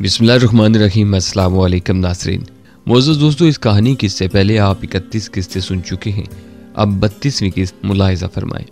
बिस्मिल्लाहिर्रहमानिर्रहीम। अस्सलाम वालेकुम नाज़रीन। मोअज़्ज़ज़ दोस्तों, इस कहानी की से पहले आप 31 किस्तें सुन चुके हैं। अब 32वीं किस्त मुलाहिज़ा फरमाएं।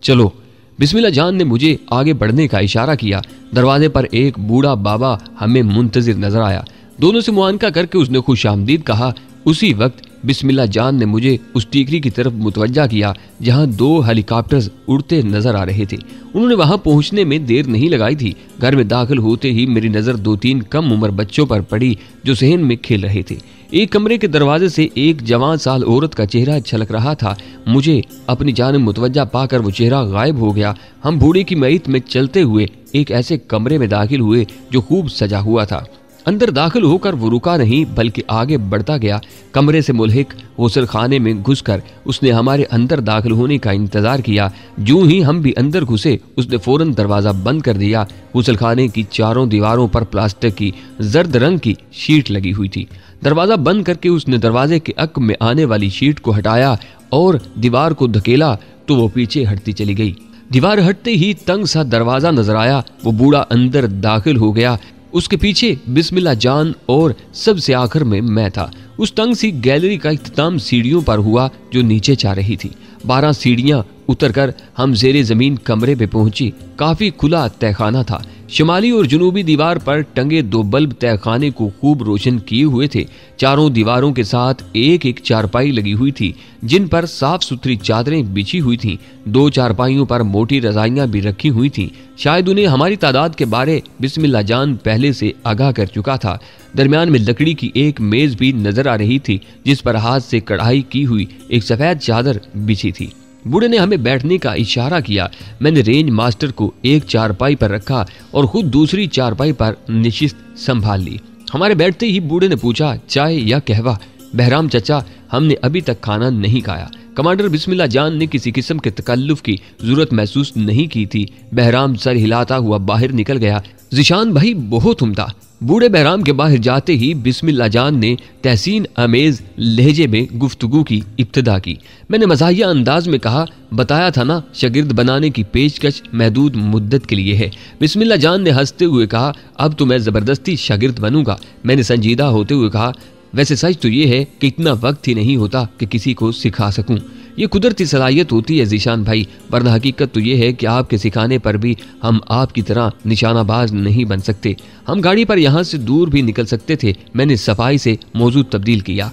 चलो। बिस्मिल्लाह जान ने मुझे आगे बढ़ने का इशारा किया। दरवाजे पर एक बूढ़ा बाबा हमें मुंतज़िर नजर आया। दोनों से मुआनका करके उसने खुशामदीद कहा। उसी वक्त बिस्मिल्लाह जान ने मुझे उस टीकरी की तरफ मुतवज्जा किया जहां 2 हेलीकॉप्टर्स उड़ते नजर आ रहे थे। उन्होंने वहां पहुंचने में देर नहीं लगाई थी। घर में दाखिल होते ही मेरी नजर 2-3 कम उम्र बच्चों पर पड़ी जो सहन में खेल रहे थे। एक कमरे के दरवाजे से एक जवान साल औरत का चेहरा छलक रहा था। मुझे अपनी जानिब मुतवज्जा पाकर वो चेहरा गायब हो गया। हम बूढ़े की मईत में चलते हुए एक ऐसे कमरे में दाखिल हुए जो खूब सजा हुआ था। अंदर दाखिल होकर वो रुका नहीं बल्कि आगे बढ़ता गया। कमरे से मुल्हिक गुस्ल खाने में घुसकर उसने हमारे अंदर दाखिल होने का इंतजार किया। यूं ही हम भी अंदर घुसे उसने फौरन दरवाजा बंद कर दिया। गुस्ल खाने की चारों दीवारों पर प्लास्टिक की जर्द रंग की शीट लगी हुई थी। दरवाजा बंद करके उसने दरवाजे के अक में आने वाली शीट को हटाया और दीवार को धकेला तो वो पीछे हटती चली गई। दीवार हटते ही तंग सा दरवाजा नजर आया। वो बूढ़ा अंदर दाखिल हो गया। उसके पीछे बिस्मिल्लाह जान और सबसे आखिर में मैं था। उस तंग सी गैलरी का इख्तिताम सीढ़ियों पर हुआ जो नीचे जा रही थी। 12 सीढ़ियां उतरकर हम ज़ेरे ज़मीन कमरे पे पहुंची। काफी खुला तहखाना था। शुमाली और जुनूबी दीवार पर टंगे 2 बल्ब तहखाने को खूब रोशन किए हुए थे। चारों दीवारों के साथ एक एक चारपाई लगी हुई थी जिन पर साफ सुथरी चादरें बिछी हुई थीं। 2 चारपाइयों पर मोटी रजाइयां भी रखी हुई थीं। शायद उन्हें हमारी तादाद के बारे बिस्मिल्लाह जान पहले से आगाह कर चुका था। दरमियान में लकड़ी की एक मेज भी नजर आ रही थी जिस पर हाथ से कढ़ाई की हुई एक सफेद चादर बिछी थी। बूढ़े ने हमें बैठने का इशारा किया। मैंने रेंज मास्टर को एक चारपाई पर रखा और खुद दूसरी चारपाई पर निशिस्त संभाल ली। हमारे बैठते ही बूढ़े ने पूछा, चाय या कहवा? बहराम चचा, हमने अभी तक खाना नहीं खाया। कमांडर बिस्मिल्लाह जान ने किसी किस्म के तकल्लुफ की जरूरत महसूस नहीं की थी। बहराम सर हिलाता हुआ बाहर निकल गया। ज़ीशान भाई बहुत उम्दा। बूढ़े बहराम के बाहर जाते ही बिस्मिल्लाह जान ने तहसीन अमेज लहजे में गुफ्तगू की इब्तिदा की। मैंने मज़ाहिया अंदाज में कहा, बताया था ना शागिर्द बनाने की पेशकश महदूद मुद्दत के लिए है। बिस्मिल्लाह जान ने हंसते हुए कहा, अब तो मैं ज़बरदस्ती शागिर्द बनूंगा। मैंने संजीदा होते हुए कहा, वैसे सच तो ये है कि इतना वक्त ही नहीं होता कि किसी को सिखा सकूं। ये कुदरती सलाहियत होती है ज़ीशान भाई, वरना हकीकत तो ये है कि आपके सिखाने पर भी हम आपकी तरह निशानाबाज नहीं बन सकते। हम गाड़ी पर यहाँ से दूर भी निकल सकते थे। मैंने सफाई से मौजू तब्दील किया।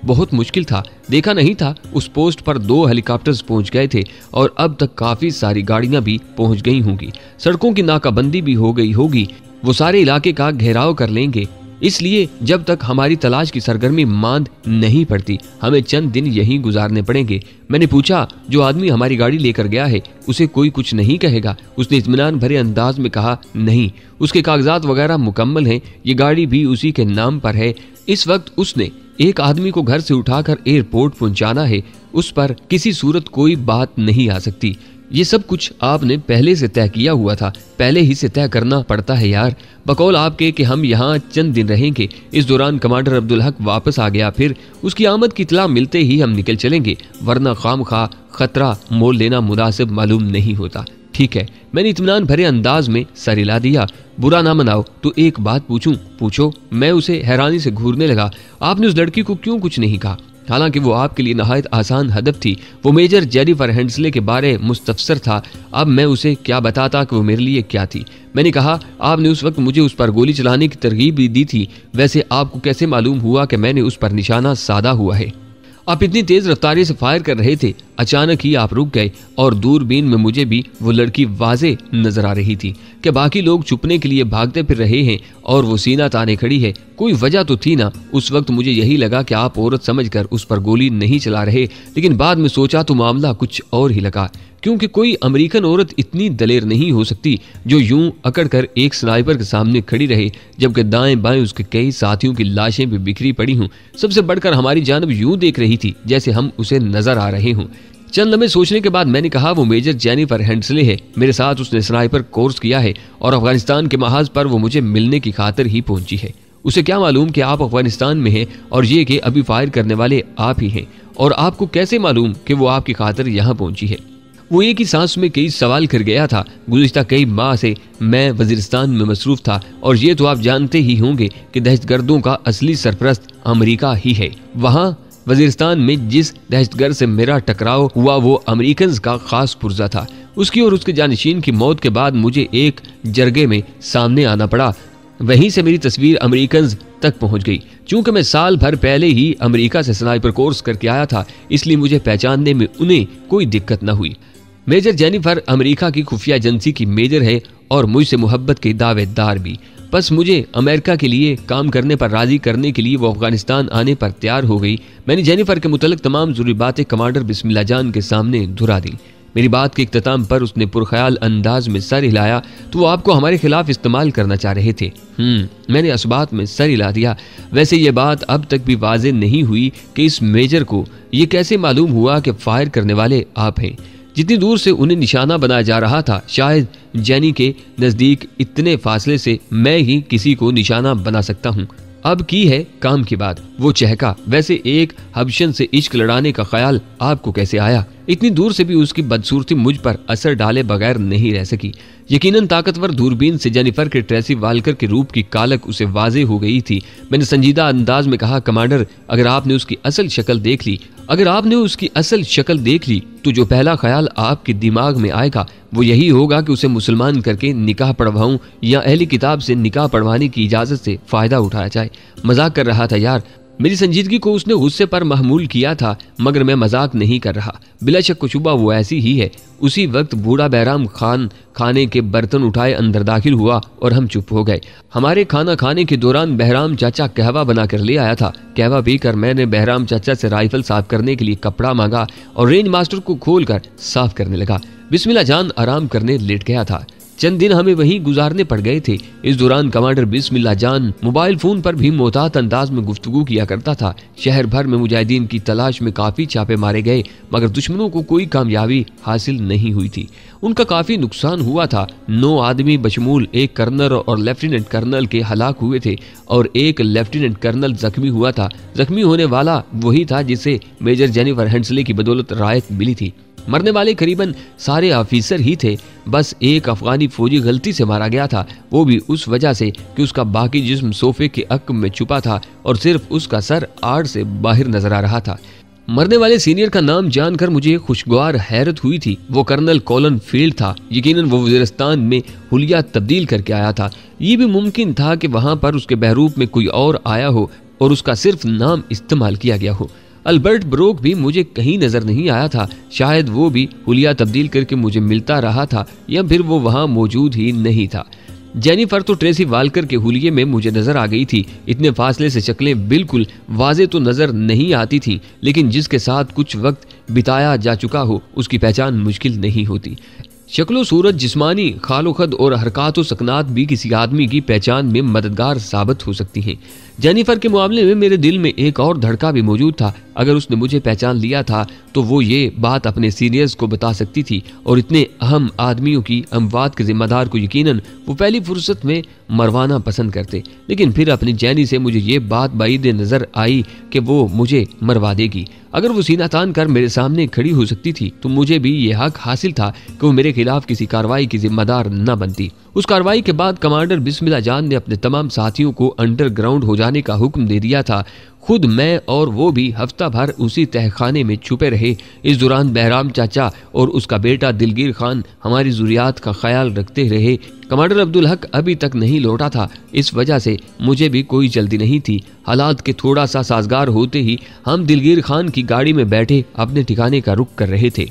बहुत मुश्किल था। देखा नहीं था उस पोस्ट पर 2 हेलीकॉप्टर्स पहुंच गए थे और अब तक काफी सारी गाड़ियां भी पहुंच गई होंगी। सड़कों की नाकाबंदी भी हो गई होगी। वो सारे इलाके का घेराव कर लेंगे। इसलिए जब तक हमारी तलाश की सरगर्मी मांद नहीं पड़ती हमें चंद दिन यहीं गुजारने पड़ेंगे। मैंने पूछा, जो आदमी हमारी गाड़ी लेकर गया है उसे कोई कुछ नहीं कहेगा? उसने इत्मीनान भरे अंदाज में कहा, नहीं, उसके कागजात वगैरह मुकम्मल हैं। ये गाड़ी भी उसी के नाम पर है। इस वक्त उसने एक आदमी को घर से उठाकर एयरपोर्ट पहुंचाना है। उस पर किसी सूरत कोई बात नहीं आ सकती। ये सब कुछ आपने पहले से तय किया हुआ था। पहले ही से तय करना पड़ता है यार। बकौल आपके कि हम यहाँ चंद दिन रहेंगे। इस दौरान कमांडर अब्दुल हक वापस आ गया। फिर उसकी आमद की इत्तला मिलते ही हम निकल चलेंगे, वरना खामखा खतरा मोल लेना मुनासिब मालूम नहीं होता। ठीक है, मैंने इत्मीनान भरे अंदाज में सर हिला दिया। बुरा ना मनाओ तो एक बात पूछूं? पूछो। मैं उसे हैरानी से घूरने लगा। आपने उस लड़की को क्यों कुछ नहीं कहा? हालांकि वो आपके लिए नहायत आसान हदफ थी। वो मेजर जेनिफर हेंसले के बारे मुस्तफसर था। अब मैं उसे क्या बताता कि वो मेरे लिए क्या थी? मैंने कहा, आपने उस वक्त मुझे उस पर गोली चलाने की तरगीब भी दी थी। वैसे आपको कैसे मालूम हुआ कि मैंने उस पर निशाना साधा हुआ है? आप इतनी तेज रफ्तारी से फायर कर रहे थे, अचानक ही आप रुक गए और दूरबीन में मुझे भी वो लड़की वाजे नजर आ रही थी कि बाकी लोग छुपने के लिए भागते फिर रहे हैं और वो सीना ताने खड़ी है। कोई वजह तो थी ना। उस वक्त मुझे यही लगा कि आप औरत समझकर उस पर गोली नहीं चला रहे, लेकिन बाद में सोचा तो मामला कुछ और ही लगा, क्योंकि कोई अमेरिकन औरत इतनी दलेर नहीं हो सकती जो यूं अकड़ कर एक स्नाइपर के सामने खड़ी रहे जबकि दाएं बाएं उसके कई साथियों की लाशें भी बिखरी पड़ी हों। सबसे बढ़कर हमारी जानब यूं देख रही थी जैसे हम उसे नजर आ रहे हों। चंद लम्हे सोचने के बाद मैंने कहा, वो मेजर जेनिफर हेंसले है। मेरे साथ उसने स्नाइपर कोर्स किया है और अफगानिस्तान के महाज पर वो मुझे मिलने की खातिर ही पहुंची है। उसे क्या मालूम कि आप अफगानिस्तान में हैं और ये कि अभी फायर करने वाले आप ही हैं, और आपको कैसे मालूम कि वो आपकी खातिर यहाँ पहुंची है? वो एक ही सांस में कई सवाल कर गया था। गुज़िश्ता कई माह से मैं वजीरिस्तान में मसरूफ था और ये तो आप जानते ही होंगे कि दहशतगर्दों का असली सरपरस्त अमेरिका ही है। वहाँ वजीरिस्तान में जिस दहशतगर्द से मेरा टकराव हुआ वो अमेरिकन का खास पुर्जा था। उसकी और उसके जानशीन की मौत के बाद मुझे एक जरगे में सामने आना पड़ा। वहीं से मेरी तस्वीर अमेरिकन तक पहुंच गई। चूंकि मैं साल भर पहले ही अमेरिका से स्नाइपर कोर्स करके आया था, इसलिए मुझे पहचानने में उन्हें कोई दिक्कत न हुई। मेजर जेनिफर अमेरिका की खुफिया एजेंसी की मेजर है और मुझसे मोहब्बत के दावेदार भी। बस मुझे अमेरिका के लिए काम करने पर राजी करने के लिए वो अफगानिस्तान आने पर तैयार हो गई। मैंने जेनिफर के मुतल्लिक तमाम जरूरी बातें कमांडर बिस्मिल्लाह जान के सामने धुरा दी। मेरी बात के इख्तिताम पर उसने पुरख्याल अंदाज में सर हिलाया। तो वो आपको हमारे खिलाफ इस्तेमाल करना चाह रहे थे। मैंने असबात में सर हिला दिया। वैसे ये बात अब तक भी वाज़ेह नहीं हुई कि इस मेजर को ये कैसे मालूम हुआ कि फायर करने वाले आप हैं। जितनी दूर से उन्हें निशाना बनाया जा रहा था, शायद जेनी के नज़दीक इतने फासले से मैं ही किसी को निशाना बना सकता हूँ। अब की है काम की बात। वो चहका, वैसे एक हबशन से इश्क लड़ाने का ख्याल आपको कैसे आया? इतनी दूर से भी उसकी बदसूरती मुझ पर असर डाले बगैर नहीं रह सकी। यकीनन ताकतवर दूरबीन से जेनिफर के ट्रेसी वालकर के रूप की कालक उसे वाजे हो गई थी। मैंने संजीदा अंदाज में कहा, कमांडर, अगर आपने उसकी असल शक्ल देख ली तो जो पहला ख्याल आपके दिमाग में आएगा वो यही होगा कि उसे मुसलमान करके निकाह पढ़वाऊं या अहली किताब से निकाह पढ़वाने की इजाजत से फायदा उठाया जाए। मजाक कर रहा था यार। मेरी संजीदगी को उसने गुस्से पर महमूल किया था, मगर मैं मजाक नहीं कर रहा। बिला शक शुबा वो ऐसी ही है। उसी वक्त बूढ़ा बहराम खान खाने के बर्तन उठाए अंदर दाखिल हुआ और हम चुप हो गए। हमारे खाना खाने के दौरान बहराम चाचा कहवा बनाकर ले आया था। कहवा पीकर मैंने बहराम चाचा से राइफल साफ करने के लिए कपड़ा मांगा और रेंज मास्टर को खोलकर साफ करने लगा। बिस्मिल्लाह जान आराम करने लेट गया था। चंद दिन हमें वहीं गुजारने पड़ गए थे। इस दौरान कमांडर बिस्मिल्लाह जान मोबाइल फोन पर भी मोहतात अंदाज में गुफ्तगू किया करता था। शहर भर में मुजाहिदीन की तलाश में काफी छापे मारे गए, मगर दुश्मनों को कोई कामयाबी हासिल नहीं हुई थी। उनका काफी नुकसान हुआ था। 9 आदमी बशमूल एक कर्नल और लेफ्टिनेंट कर्नल के हलाक हुए थे और एक लेफ्टिनेंट कर्नल जख्मी हुआ था। जख्मी होने वाला वही था जिसे मेजर जेनिफर हेंसले की बदौलत रायत मिली थी। मरने वाले करीबन सारे ऑफिसर ही थे। बस एक अफगानी फौजी गलती से मारा गया था, वो भी उस वजह से कि उसका बाकी जिस्म सोफे के अक्म में छुपा था और सिर्फ उसका सर आड़ से बाहर नजर आ रहा था। मरने वाले सीनियर का नाम जानकर मुझे खुशगवार हैरत हुई थी। वो कर्नल कॉलन फील्ड था। यकीनन वो वजीरिस्तान में हुलिया तब्दील करके आया था। ये भी मुमकिन था कि वहां पर उसके बहरूप में कोई और आया हो और उसका सिर्फ नाम इस्तेमाल किया गया हो। अल्बर्ट ब्रोक भी मुझे कहीं नजर नहीं आया था। शायद वो भी हुलिया तब्दील करके मुझे मिलता रहा था या फिर वो वहां मौजूद ही नहीं था। जेनिफर तो ट्रेसी वालकर के हुलिये में मुझे नजर आ गई थी। इतने फासले से शक्लें बिल्कुल वाजे तो नजर नहीं आती थी, लेकिन जिसके साथ कुछ वक्त बिताया जा चुका हो उसकी पहचान मुश्किल नहीं होती। शक्लो सूरत, जिस्मानी खालोखद और हरकत सकनात भी किसी आदमी की पहचान में मददगार साबित हो सकती हैं। जेनिफर के मामले में मेरे दिल में एक और धड़का भी मौजूद था। अगर उसने मुझे पहचान लिया था तो वो ये बात अपने सीनियर्स को बता सकती थी और इतने अहम आदमियों की अमवात के जिम्मेदार को यकीनन वो पहली फुर्सत में मरवाना पसंद करते। लेकिन फिर अपनी जैनी से मुझे ये बात बाईद नजर आई कि वो मुझे मरवा देगी। अगर वो सीना तान कर मेरे सामने खड़ी हो सकती थी तो मुझे भी ये हक हासिल था कि वो मेरे खिलाफ किसी कार्रवाई की जिम्मेदार न बनती। उस कार्रवाई के बाद कमांडर बिस्मिल्लाह जान ने अपने तमाम साथियों को अंडरग्राउंड हो जाने का हुक्म दे दिया था। खुद मैं और वो भी हफ्ता भर उसी तहखाने में छुपे रहे। इस दौरान बहराम चाचा और उसका बेटा दिलगीर खान हमारी ज़ुरियात का ख्याल रखते रहे। कमांडर अब्दुल हक अभी तक नहीं लौटा था, इस वजह से मुझे भी कोई जल्दी नहीं थी। हालात के थोड़ा सा साजगार होते ही हम दिलगीर खान की गाड़ी में बैठे अपने ठिकाने का रुख कर रहे थे।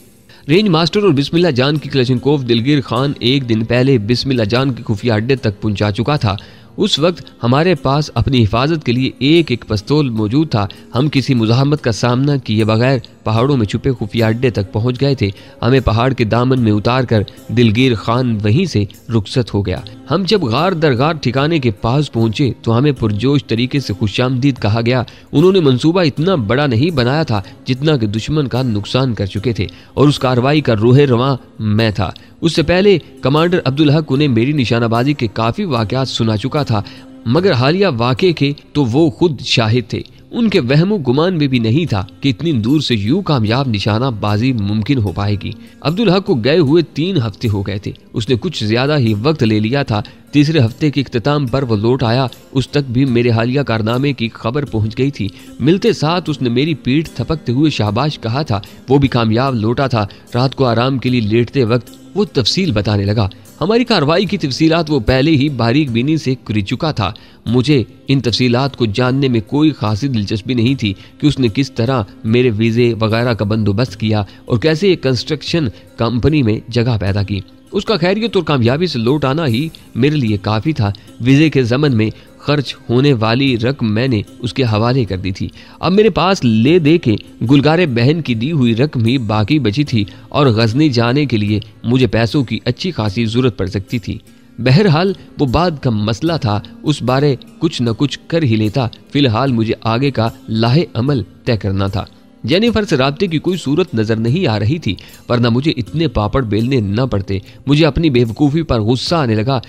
रेंज मास्टर और बिस्मिल्लाह जान की क्लशिनकोव दिलगीर खान एक दिन पहले बिस्मिल्लाह जान के खुफिया अड्डे तक पहुंचा चुका था। उस वक्त हमारे पास अपनी हिफाजत के लिए एक पिस्तौल मौजूद था। हम किसी मुज़ाहमत का सामना किए बगैर पहाड़ों में छुपे खुफिया अड्डे तक पहुंच गए थे। हमें पहाड़ के दामन में उतार कर दिलगीर खान वहीं से रुखसत हो गया। हम जब गार दर गार ठिकाने के पास पहुंचे तो हमें पुरजोश तरीके से खुशामदीद कहा गया। उन्होंने मंसूबा इतना बड़ा नहीं बनाया था जितना कि दुश्मन का नुकसान कर चुके थे और उस कार्रवाई का रूह रवां मैं था। उससे पहले कमांडर अब्दुल हक उन्हें मेरी निशानाबाजी के काफी वाकयात सुना चुका था, मगर हालिया वाक़े के तो वो खुद शाहिद थे। उनके वहमो गुमान में भी नहीं था कि इतनी दूर से यूं कामयाब निशाना बाजी मुमकिन हो पाएगी। अब्दुल हक को गए हुए 3 हफ्ते हो गए थे। उसने कुछ ज्यादा ही वक्त ले लिया था। तीसरे हफ्ते के इख्तिताम पर वो लौट आया। उस तक भी मेरे हालिया कारनामे की खबर पहुंच गई थी। मिलते साथ उसने मेरी पीठ थपकते हुए शाबाश कहा था। वो भी कामयाब लौटा था। रात को आराम के लिए लेटते वक्त वो तफसील बताने लगा। हमारी कार्रवाई की तफसीलात वो पहले ही बारीक बीनी से कर चुका था। मुझे इन तफसीलात को जानने में कोई खासी दिलचस्पी नहीं थी कि उसने किस तरह मेरे वीज़े वगैरह का बंदोबस्त किया और कैसे एक कंस्ट्रक्शन कंपनी में जगह पैदा की। उसका खैरियत और कामयाबी से लौट आना ही मेरे लिए काफ़ी था। वीज़े के ज़मन में खर्च होने वाली रकम मैंने उसके हवाले कर दी थी। अब मेरे पास ले दे के गुलगारे बहन की दी हुई रकम ही बाकी बची थी और गजनी जाने के लिए मुझे पैसों की अच्छी खासी जरूरत पड़ सकती थी। बहरहाल वो बाद का मसला था, उस बारे कुछ न कुछ कर ही लेता। फिलहाल मुझे आगे का लाहे अमल तय करना था। जेनिफर से राब्ते की कोई सूरत नजर नहीं आ रही थी, वरना मुझे इतने पापड़ बेलने न पड़ते। मुझे अपनी बेवकूफ़ी पर गुस्सा आने लगा।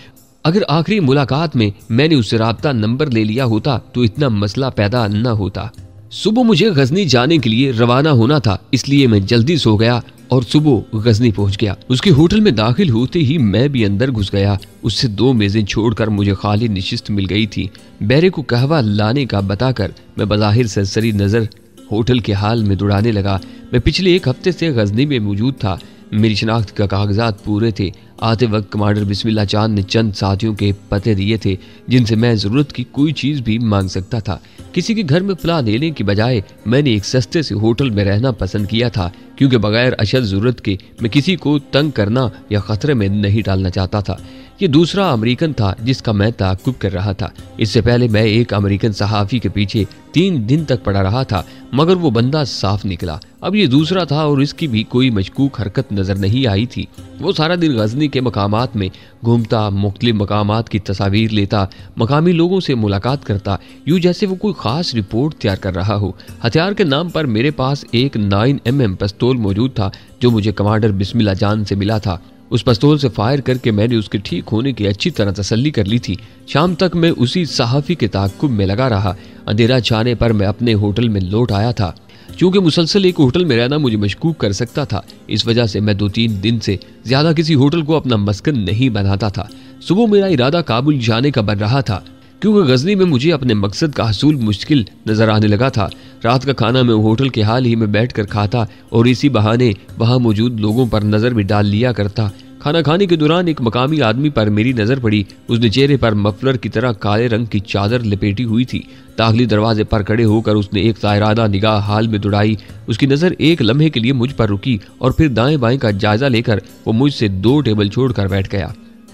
अगर आखिरी मुलाकात में मैंने उससे राब्ता नंबर ले लिया होता तो इतना मसला पैदा न होता। सुबह मुझे गजनी जाने के लिए रवाना होना था, इसलिए मैं जल्दी सो गया और सुबह गजनी पहुंच गया। उसके होटल में दाखिल होते ही मैं भी अंदर घुस गया। उससे 2 मेजें छोड़कर मुझे खाली निशिस्त मिल गई थी। बैरे को कहवा लाने का बताकर मैं बज़ाहिर सरसरी नजर होटल के हाल में दुड़ाने लगा। मैं पिछले 1 हफ्ते से गजनी में मौजूद था। मेरी शनाख्त का कागजात पूरे थे। आते वक्त कमांडर बिस्मिल्लाह चांद ने चंद साथियों के पते दिए थे जिनसे मैं ज़रूरत की कोई चीज़ भी मांग सकता था। किसी के घर में फला लेने की बजाय मैंने एक सस्ते से होटल में रहना पसंद किया था, क्योंकि बगैर अशद ज़रूरत के मैं किसी को तंग करना या ख़तरे में नहीं डालना चाहता था। ये दूसरा अमेरिकन था जिसका मैं ताक़ुब कर रहा था। इससे पहले मैं एक अमेरिकन सहाफ़ी के पीछे 3 दिन तक पड़ा रहा था, मगर वो बंदा साफ निकला। अब ये दूसरा था और इसकी भी कोई मशकूक हरकत नजर नहीं आई थी। वो सारा दिन गजनी के मकामात में घूमता, मुख्तलिफ मकामात की तस्वीर लेता, मकामी लोगों से मुलाकात करता, यूँ जैसे वो कोई ख़ास रिपोर्ट तैयार कर रहा हो। हथियार के नाम पर मेरे पास एक 9mm पिस्तौल मौजूद था जो मुझे कमांडर बिस्मिल्लाह जान से मिला था। उस पिस्तौल से फायर करके मैंने उसके ठीक होने की अच्छी तरह तसल्ली कर ली थी। शाम तक मैं उसी सहाफ़ी के ताक़ुब में लगा रहा। अंधेरा छाने पर मैं अपने होटल में लौट आया था। चूंकि मुसलसल एक होटल में रहना मुझे मशकूक कर सकता था, इस वजह से मैं 2-3 दिन से ज्यादा किसी होटल को अपना मस्कन नहीं बनाता था। सुबह मेरा इरादा काबुल जाने का बन रहा था, क्योंकि गजनी में मुझे अपने मकसद का हसूल मुश्किल नजर आने लगा था। रात का खाना मैं होटल के हाल ही में बैठकर खाता और इसी बहाने वहां मौजूद लोगों पर नजर भी डाल लिया करता। खाना खाने के दौरान एक मकामी आदमी पर मेरी नजर पड़ी। उसने चेहरे पर मफलर की तरह काले रंग की चादर लपेटी हुई थी। दाखिली दरवाजे पर खड़े होकर उसने एक सायराना निगाह हाल में दौड़ाई। उसकी नजर एक लम्हे के लिए मुझ पर रुकी और फिर दाएं बाएं का जायजा लेकर वो मुझसे 2 टेबल छोड़कर बैठ गया।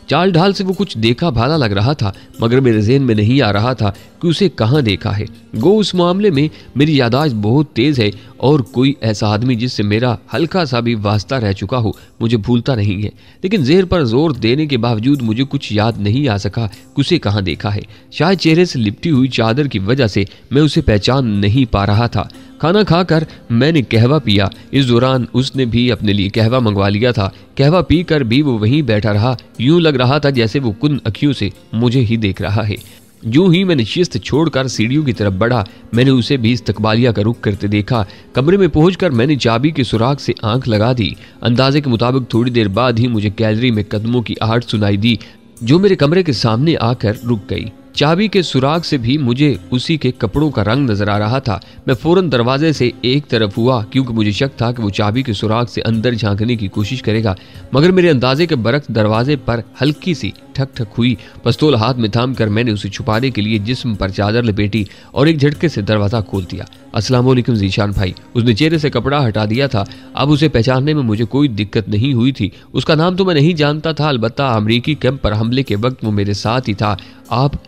चाल ढाल से वो कुछ देखा भाला लग रहा था, मगर मेरे ज़हन में नहीं आ रहा था कि उसे कहाँ देखा है। गो उस मामले में मेरी यादाश्त बहुत तेज़ है और कोई ऐसा आदमी जिससे मेरा हल्का सा भी वास्ता रह चुका हो मुझे भूलता नहीं है। लेकिन ज़हर पर जोर देने के बावजूद मुझे कुछ याद नहीं आ सका कि उसे कहाँ देखा है। शायद चेहरे से लिपटी हुई चादर की वजह से मैं उसे पहचान नहीं पा रहा था। खाना खाकर मैंने कहवा पिया। इस दौरान उसने भी अपने लिए कहवा मंगवा लिया था। कहवा पीकर भी वो वहीं बैठा रहा। यूं लग रहा था जैसे वो कुन अखियों से मुझे ही देख रहा है। यूं ही मैंने शिस्त छोड़कर सीढ़ियों की तरफ बढ़ा। मैंने उसे भी इस्तकबालिया का रुख करते देखा। कमरे में पहुंचकर मैंने चाबी के सुराग से आंख लगा दी। अंदाजे के मुताबिक थोड़ी देर बाद ही मुझे गैलरी में कदमों की आहट सुनाई दी जो मेरे कमरे के सामने आकर रुक गई। चाबी के सुराग से भी मुझे उसी के कपड़ों का रंग नजर आ रहा था। मैं फौरन दरवाजे से एक तरफ हुआ, क्योंकि मुझे शक था कि वो चाबी के सुराग से अंदर झांकने की कोशिश करेगा, मगर मेरे अंदाजे के बरक्स दरवाजे पर हल्की सी ठक ठक हुई। पिस्तौल हाथ में थाम कर मैंने उसे छुपाने के लिए जिस्म पर चादर लपेटी और एक झटके से दरवाजा खोल दिया। अस्सलाम वालेकुम जीशान भाई। उसने चेहरे से कपड़ा हटा दिया था। अब उसे पहचानने में मुझे कोई दिक्कत नहीं हुई थी। उसका नाम तो मैं नहीं जानता था, अलबत्ता अमरीकी कैंप पर हमले के वक्त वो मेरे साथ ही था।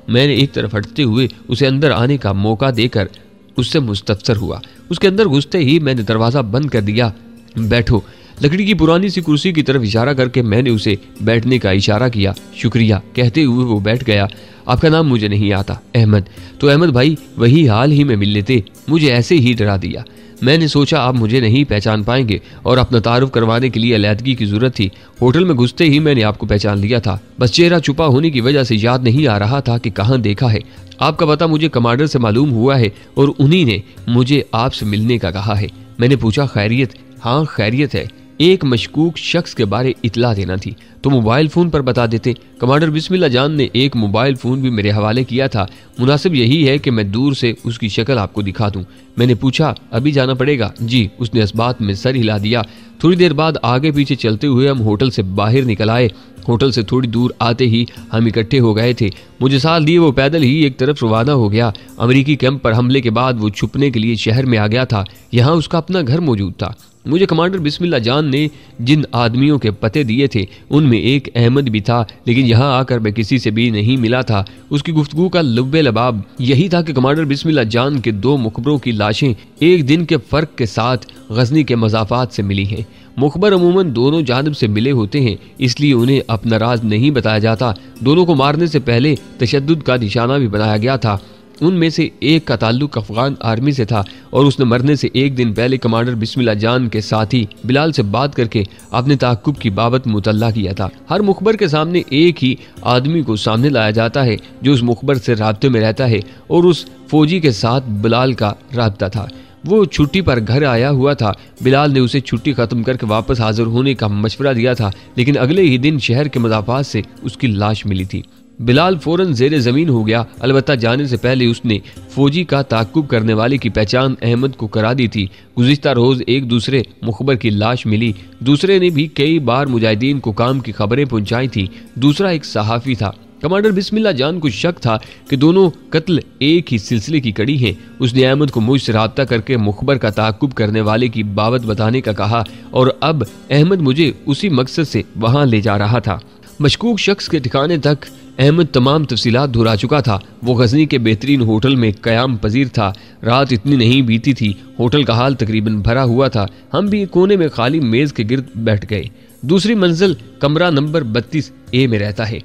मैंने एक तरफ हटते हुए उसे अंदर आने का मौका देकर उससे मुस्तफसर हुआ। उसके अंदर घुसते ही मैंने दरवाजा बंद कर दिया। बैठो। लकड़ी की पुरानी सी कुर्सी की तरफ इशारा करके मैंने उसे बैठने का इशारा किया। शुक्रिया कहते हुए वो बैठ गया। आपका नाम मुझे नहीं आता। अहमद। तो अहमद भाई वही हाल ही में मिल लेते, मुझे ऐसे ही डरा दिया। मैंने सोचा आप मुझे नहीं पहचान पाएंगे और अपना तारुफ करवाने के लिए अलहदगी की जरूरत थी। होटल में घुसते ही मैंने आपको पहचान लिया था, बस चेहरा छुपा होने की वजह से याद नहीं आ रहा था कि कहाँ देखा है। आपका पता मुझे कमांडर से मालूम हुआ है और उन्हीं ने मुझे आपसे मिलने का कहा है। मैंने पूछा खैरियत? हाँ खैरियत है, एक मशकूक शख्स के बारे इतला देना थी तो मोबाइल फोन पर बता देते। कमांडर बिस्मिल्लाह जान ने एक मोबाइल फोन भी मेरे हवाले किया था। मुनासिब यही है कि मैं दूर से उसकी शक्ल आपको दिखा दूं। मैंने पूछा अभी जाना पड़ेगा? जी। उसने इस बात में सर हिला दिया। थोड़ी देर बाद आगे पीछे चलते हुए हम होटल से बाहर निकल आए। होटल से थोड़ी दूर आते ही हम इकट्ठे हो गए थे। मुझे साथ लिए वो पैदल ही एक तरफ रवाना हो गया। अमेरिकी कैंप पर हमले के बाद वो छुपने के लिए शहर में आ गया था। यहाँ उसका अपना घर मौजूद था। मुझे कमांडर बिस्मिल्लाह जान ने जिन आदमियों के पते दिए थे उनमें एक अहमद भी था, लेकिन यहाँ आकर मैं किसी से भी नहीं मिला था। उसकी गुफ्तगू का लब्बे लबाब यही था कि कमांडर बिस्मिल्लाह जान के 2 मुखबरों की लाशें एक दिन के फर्क के साथ गजनी के मज़ाफ़ात से मिली हैं। मुखबर अमूमन दोनों जानिब से मिले होते हैं, इसलिए उन्हें अपना राज नहीं बताया जाता। दोनों को मारने से पहले तशद्दुद का निशाना भी बनाया गया था। उनमें से एक का ताल्लुक अफगान आर्मी से था और उसने मरने से एक दिन पहले कमांडर बिस्मिल्लाह जान के साथी बिलाल से बात करके अपने ताक़ुब की बाबत मुतल्ला किया था। हर मुखबर के सामने एक ही आदमी को सामने लाया जाता है जो उस मुखबर से राब्ते में रहता है, और उस फौजी के साथ बिलाल का राब्ता था। वो छुट्टी पर घर आया हुआ था। बिलाल ने उसे छुट्टी खत्म करके वापस हाजिर होने का मशवरा दिया था, लेकिन अगले ही दिन शहर के मदाफात से उसकी लाश मिली थी। बिलाल फौरन जेरे ज़मीन हो गया। अलबत्ता जाने से पहले उसने फौजी का ताक़ुब करने वाले की पहचान अहमद को करा दी थी। गुज़िश्ता रोज़ एक दूसरे मुखबर की लाश मिली। दूसरे ने भी कई बार मुजाहिदीन को काम की खबरें पहुंचाई थी। दूसरा एक सहाफ़ी था। कमांडर बिस्मिल्लाह जान को शक था कि दोनों कत्ल एक ही सिलसिले की कड़ी हैं। उसने अहमद को मुझसे राब्ता करके मुखबर का ताक़ुब करने वाले की बाबत बताने का कहा और अब अहमद मुझे उसी मकसद से वहाँ ले जा रहा था। मशकूक शख्स के ठिकाने तक अहमद तमाम तफसीलात दोहरा चुका था। वो गजनी के बेहतरीन होटल में क़याम पजीर था। रात इतनी नहीं बीती थी, होटल का हाल तकरीबन भरा हुआ था। हम भी एक कोने में खाली मेज़ के गिर्द बैठ गए। दूसरी मंजिल कमरा नंबर 32A में रहता है।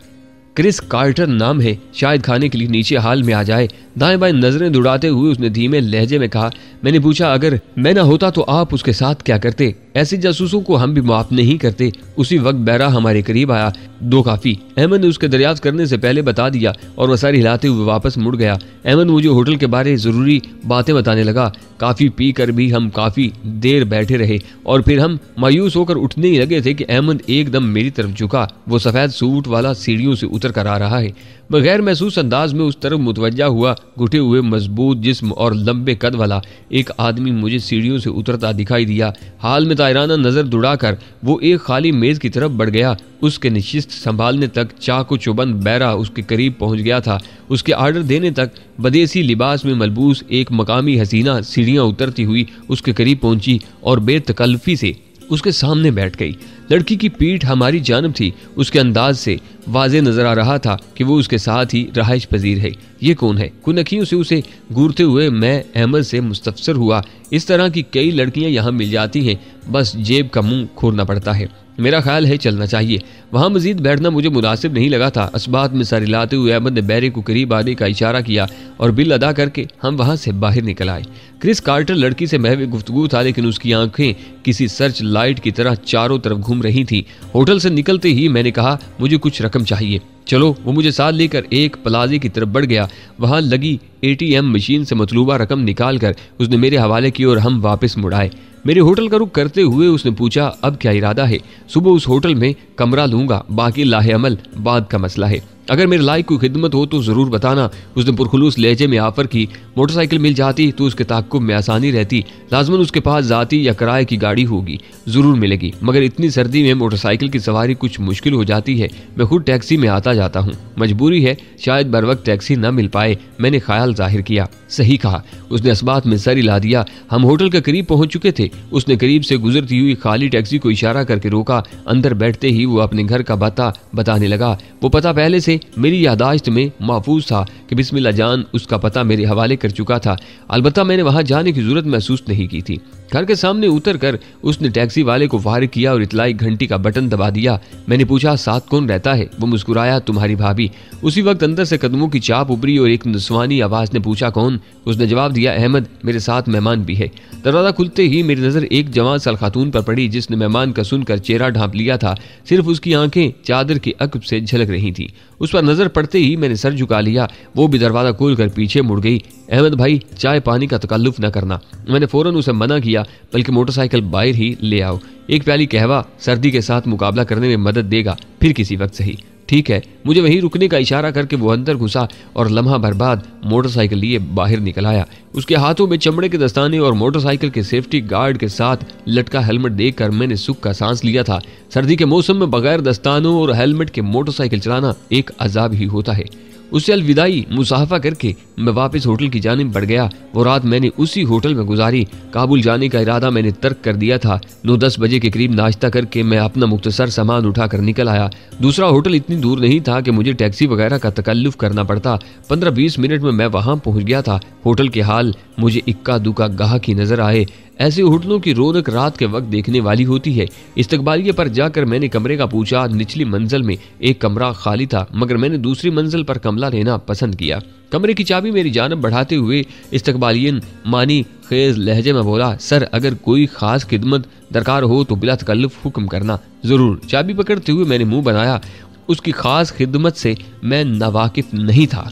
क्रिस कार्टर नाम है, शायद खाने के लिए नीचे हाल में आ जाए। दाएं बाएं नजरें दौड़ाते हुए उसने धीमे लहजे में कहा। मैंने पूछा अगर मैं ना होता तो आप उसके साथ क्या करते? ऐसे जासूसों को हम भी माफ नहीं करते। उसी वक्त बैरा हमारे करीब आया। 2 काफी, अहमद ने उसके दरियाफ्त करने से पहले बता दिया और वह सर हिलाते हुए वापस मुड़ गया। अहमद मुझे होटल के बारे जरूरी बातें बताने लगा। काफी पी कर भी हम काफी देर बैठे रहे और फिर हम मायूस होकर उठने ही लगे थे कि अहमद एकदम मेरी तरफ झुका। वो सफेद सूट वाला सीढ़ियों से उतर कर आ रहा है। मैं गैर महसूस अंदाज में उस तरफ मुतवज्जा हुआ। घुटे हुए मजबूत जिस्म और लंबे कद वाला एक आदमी मुझे सीढ़ियों से उतरता दिखाई दिया। हाल में तायराना नजर दुड़ाकर वो एक खाली मेज की तरफ बढ़ गया। उसके नशिस्त संभालने तक चाकू चुबंद बैरा उसके करीब पहुंच गया था। उसके आर्डर देने तक बदेसी लिबास में मलबूस एक मकामी हसीना सीढ़ियां उतरती हुई उसके करीब पहुंची और बेतकल्फी से उसके सामने बैठ गई। लड़की की पीठ हमारी जानब थी। उसके अंदाज से वाज़े नजर आ रहा था कि वो उसके साथ ही रहाइश पजीर है। ये कौन है? कुनखियों से उसे घूरते हुए मैं अहमद से मुस्तफसर हुआ। इस तरह की कई लड़कियां यहाँ मिल जाती हैं, बस जेब का मुंह खोलना पड़ता है। मेरा ख्याल है चलना चाहिए। वहाँ मजीद बैठना मुझे मुनासिब नहीं लगा था। इस बात में सर हिलाते हुए अहमद ने बैरे को करीब आने का इशारा किया और बिल अदा करके हम वहाँ से बाहर निकल आए। क्रिस कार्टर लड़की से महवे गुफ्तगू था, लेकिन उसकी आंखें किसी सर्च लाइट की तरह चारों तरफ घूम रही थी। होटल से निकलते ही मैंने कहा मुझे कुछ रकम चाहिए, चलो। वो मुझे साथ लेकर एक प्लाजे की तरफ बढ़ गया। वहाँ लगी ATM मशीन से मतलूबा रकम निकाल कर उसने मेरे हवाले की और हम वापस मुड़ आए। मेरे होटल का रुख करते हुए उसने पूछा अब क्या इरादा है? सुबह उस होटल में कमरा लूंगा, बाकी लाहे अमल बाद का मसला है। अगर मेरे लायक कोई खिदमत हो तो जरूर बताना। उसने पुरखुलूस लहजे में ऑफर की। मोटरसाइकिल मिल जाती तो उसके ताक़ुब में आसानी रहती। लाजमन उसके पास जाती या किराए की गाड़ी होगी, जरूर मिलेगी, मगर इतनी सर्दी में मोटरसाइकिल की सवारी कुछ मुश्किल हो जाती है। मैं खुद टैक्सी में आता जाता हूँ, मजबूरी है, शायद बर वक्त टैक्सी न मिल पाए। मैंने ख्याल जाहिर किया। सही कहा, उसने इस बात में सर हिला दिया। हम होटल के करीब पहुंच चुके थे। उसने करीब से गुजरती हुई खाली टैक्सी को इशारा करके रोका। अंदर बैठते ही वो अपने घर का पता बताने लगा। वो पता पहले से मेरी यादाश्त में महफूज था कि बिस्मिल्लाह जान उसका पता मेरे हवाले कर चुका था। अलबत्ता मैंने वहां जाने की जरूरत महसूस नहीं की थी। घर के सामने उतर कर उसने टैक्सी वाले को फारिग किया और इतलाई घंटी का बटन दबा दिया। मैंने पूछा साथ कौन रहता है? वो मुस्कुराया, तुम्हारी भाभी। उसी वक्त अंदर से कदमों की चाप उभरी और एक नस्वानी आवाज ने पूछा कौन? उसने जवाब दिया अहमद, मेरे साथ मेहमान भी है। दरवाजा खुलते ही मेरी नजर एक जवान सल खातून पर पड़ी जिसने मेहमान का सुनकर चेहरा ढांप लिया था। सिर्फ उसकी आंखें चादर के अक्ब से झलक रही थी। उस पर नजर पड़ते ही मैंने सर झुका लिया। वो भी दरवाजा खोलकर पीछे मुड़ गई। अहमद भाई, चाय पानी का तकल्लुफ न करना। मैंने फौरन उसे मना किया, बल्कि मोटरसाइकिल बाहर ही ले आओ। एक प्याली कहवा सर्दी के साथ मुकाबला करने में मदद देगा, फिर किसी वक्त सही। ठीक है। मुझे वहीं रुकने का इशारा करके वो अंदर घुसा और लम्हा भर बाद मोटरसाइकिल लिए बाहर निकल आया। उसके हाथों में चमड़े के दस्ताने और मोटरसाइकिल के सेफ्टी गार्ड के साथ लटका हेलमेट देखकर मैंने सुख का सांस लिया था। सर्दी के मौसम में बगैर दस्तानों और हेलमेट के मोटरसाइकिल चलाना एक अजाब ही होता है। उससे अलविदाई मुसाफा करके मैं वापस होटल की जानिब बढ़ गया। वो रात मैंने उसी होटल में गुजारी। काबुल जाने का इरादा मैंने तर्क कर दिया था। 9-10 बजे के करीब नाश्ता करके मैं अपना मुख्तसर सामान उठाकर निकल आया। दूसरा होटल इतनी दूर नहीं था कि मुझे टैक्सी वगैरह का तकल्लुफ करना पड़ता। 15-20 मिनट में मैं वहां पहुंच गया था। होटल के हाल मुझे इक्का दुक्का गाहक ही नजर आए। ऐसे होटलों की रौनक रात के वक्त देखने वाली होती है। इस्तकबालिये पर जाकर मैंने कमरे का पूछा। निचली मंजिल में एक कमरा खाली था, मगर मैंने दूसरी मंजिल पर कमरा लेना पसंद किया। कमरे की चाबी मेरी जानब बढ़ाते हुए इस्तकबालियन मानी खेज लहजे में बोला, सर अगर कोई खास खिदमत दरकार हो तो बिला तकल्लुफ हुक्म करना। जरूर। चाबी पकड़ते हुए मैंने मुंह बनाया। उसकी खास खिदमत से मैं नावाकिफ नहीं था,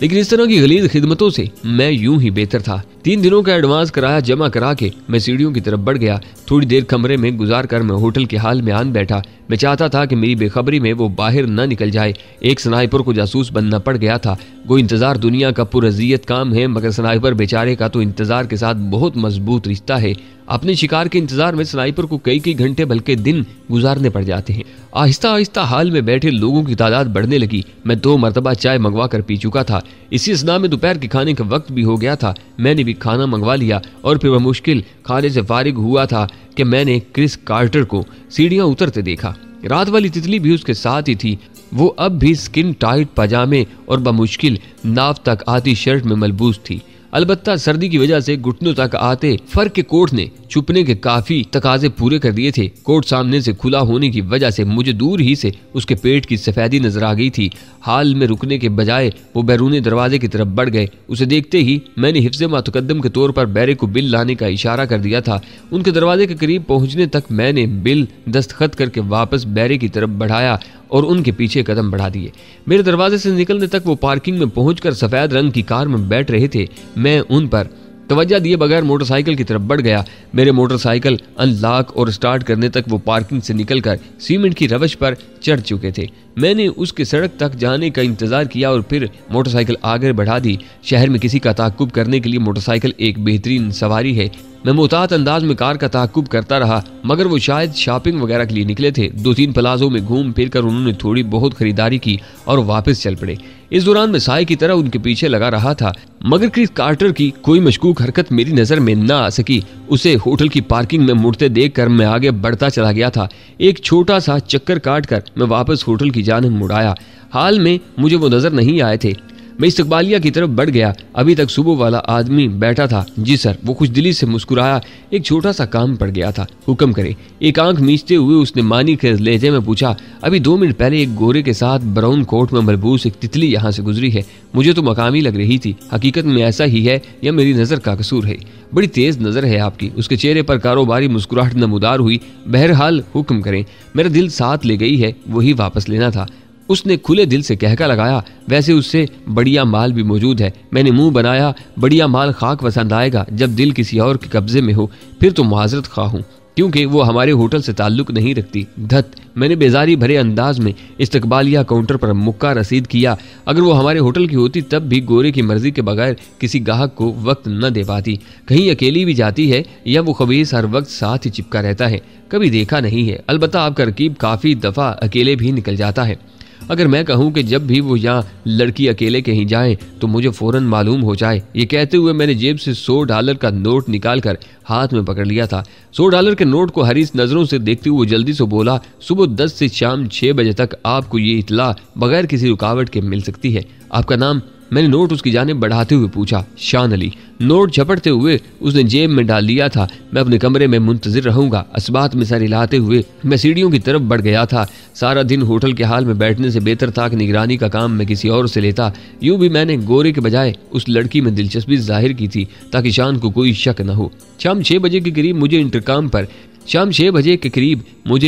लेकिन इस तरह की गलीज खिदमतों से मैं यूं ही बेहतर था। 3 दिनों का एडवांस किराया जमा करा के मैं सीढ़ियों की तरफ बढ़ गया। थोड़ी देर कमरे में गुजार कर मैं होटल के हाल में आन बैठा। मैं चाहता था कि मेरी बेखबरी में वो बाहर न निकल जाए। एक स्नाइपर को जासूस बनना पड़ गया था। वो इंतजार दुनिया का पुरअज़ियत काम है, मगर स्नाइपर बेचारे का तो इंतजार के साथ बहुत मजबूत रिश्ता है। अपने शिकार के इंतजार में स्नाइपर को कई घंटे बल्कि दिन गुजारने पड़ जाते हैं। आहिस्ता आहिस्ता हाल में बैठे लोगों की तादाद बढ़ने लगी। मैं 2 मरतबा चाय मंगवा कर पी चुका था। इसी असना में दोपहर के खाने का वक्त भी हो गया था। मैंने भी खाना मंगवा लिया और फिर वह मुश्किल खाने से फारिग हुआ था कि मैंने क्रिस कार्टर को सीढ़ियां उतरते देखा। रात वाली तितली भी उसके साथ ही थी। वो अब भी स्किन टाइट पजामे और बमुश्किल नाव तक आती शर्ट में मलबूस थी। अलबत्ता सर्दी की वजह से घुटनों तक आते फर के कोट ने छुपने के काफी तकाजे पूरे कर दिए थे। कोट सामने से खुला होने की वजह से मुझे दूर ही से उसके पेट की सफेदी नजर आ गई थी। हाल में रुकने के बजाय वो बैरूनी दरवाजे की तरफ बढ़ गए। उसे देखते ही मैंने हिफ्ज़े मुतकद्दम के तौर पर बैरे को बिल लाने का इशारा कर दिया था। उनके दरवाजे के करीब पहुंचने तक मैंने बिल दस्तखत करके वापस बैरे की तरफ बढ़ाया और उनके पीछे कदम बढ़ा दिए। मेरे दरवाजे से निकलने तक वो पार्किंग में पहुंचकर सफेद रंग की कार में बैठ रहे थे। मैं उन पर तवज्जो दिए बगैर मोटरसाइकिल की तरफ बढ़ गया। मेरे मोटरसाइकिल अनलॉक और स्टार्ट करने तक वो पार्किंग से निकलकर सीमेंट की रवश पर चढ़ चुके थे। मैंने उसके सड़क तक जाने का इंतजार किया और फिर मोटरसाइकिल आगे बढ़ा दी। शहर में किसी का ताक़ुब करने के लिए मोटरसाइकिल एक बेहतरीन सवारी है। मैं मुतात अंदाज में कार का ताक़ुब करता रहा, मगर वो शायद शॉपिंग वगैरह के लिए निकले थे। 2-3 प्लाजों में घूम फिर कर उन्होंने थोड़ी बहुत खरीदारी की और वापस चल पड़े। इस दौरान मैं साए की तरह उनके पीछे लगा रहा था, मगर क्रिस कार्टर की कोई मशकूक हरकत मेरी नजर में न आ सकी। उसे होटल की पार्किंग में मुड़ते देखकर मैं आगे बढ़ता चला गया था। एक छोटा सा चक्कर काटकर मैं वापस होटल की जानिब मुड़ आया। हाल में मुझे वो नजर नहीं आए थे। मैं इस्तकबालिया की तरफ बढ़ गया। अभी तक सुबह वाला आदमी बैठा था। जी सर। वो खुश दिली से मुस्कुराया। एक छोटा सा काम पड़ गया था, हुक्म करे। एक आंख मीचते हुए उसने मानी के लहजे में पूछा, अभी 2 मिनट पहले एक गोरे के साथ ब्राउन कोट में मलबूस एक तितली यहाँ से गुजरी है। मुझे तो मकामी लग रही थी। हकीकत में ऐसा ही है या मेरी नजर का कसूर है? बड़ी तेज नजर है आपकी। उसके चेहरे पर कारोबारी मुस्कुराहट नमूदार हुई। बहरहाल हुक्म करें। मेरा दिल साथ ले गई है, वही वापस लेना था। उसने खुले दिल से कहका लगाया। वैसे उससे बढ़िया माल भी मौजूद है। मैंने मुंह बनाया। बढ़िया माल खाक पसंद आएगा जब दिल किसी और के कब्जे में हो, फिर तो मुआजरत खा हूँ, क्योंकि वो हमारे होटल से ताल्लुक नहीं रखती। धत। मैंने बेजारी भरे अंदाज में इस्तकबालिया काउंटर पर मुक्का रसीद किया। अगर वो हमारे होटल की होती तब भी गोरे की मर्जी के बगैर किसी गाहक को वक्त न दे पाती। कहीं अकेली भी जाती है या वो खबीस हर वक्त साथ ही चिपका रहता है? कभी देखा नहीं है। अलबत्ता आपका रकीब काफी दफा अकेले भी निकल जाता है। अगर मैं कहूं कि जब भी वो यहाँ लड़की अकेले कहीं जाए तो मुझे फौरन मालूम हो जाए। ये कहते हुए मैंने जेब से $100 का नोट निकालकर हाथ में पकड़ लिया था। $100 के नोट को हरीस नजरों से देखते हुए जल्दी से बोला, सुबह 10 से शाम 6 बजे तक आपको ये इतला बगैर किसी रुकावट के मिल सकती है। आपका नाम? मैंने नोट उसकी जानिब बढ़ाते हुए पूछा। शान अली। नोट झपटते हुए उसने जेब में डाल लिया था। मैं अपने कमरे में मुंतजिर रहूंगा। असबात में सर हिलाते हुए मैं सीढ़ियों की तरफ बढ़ गया था। सारा दिन होटल के हाल में बैठने से बेहतर था कि निगरानी का काम मैं किसी और से लेता। यूं भी मैंने गोरे के बजाय उस लड़की में दिलचस्पी जाहिर की थी ताकि शान को कोई शक न हो। शाम 6 बजे के करीब मुझे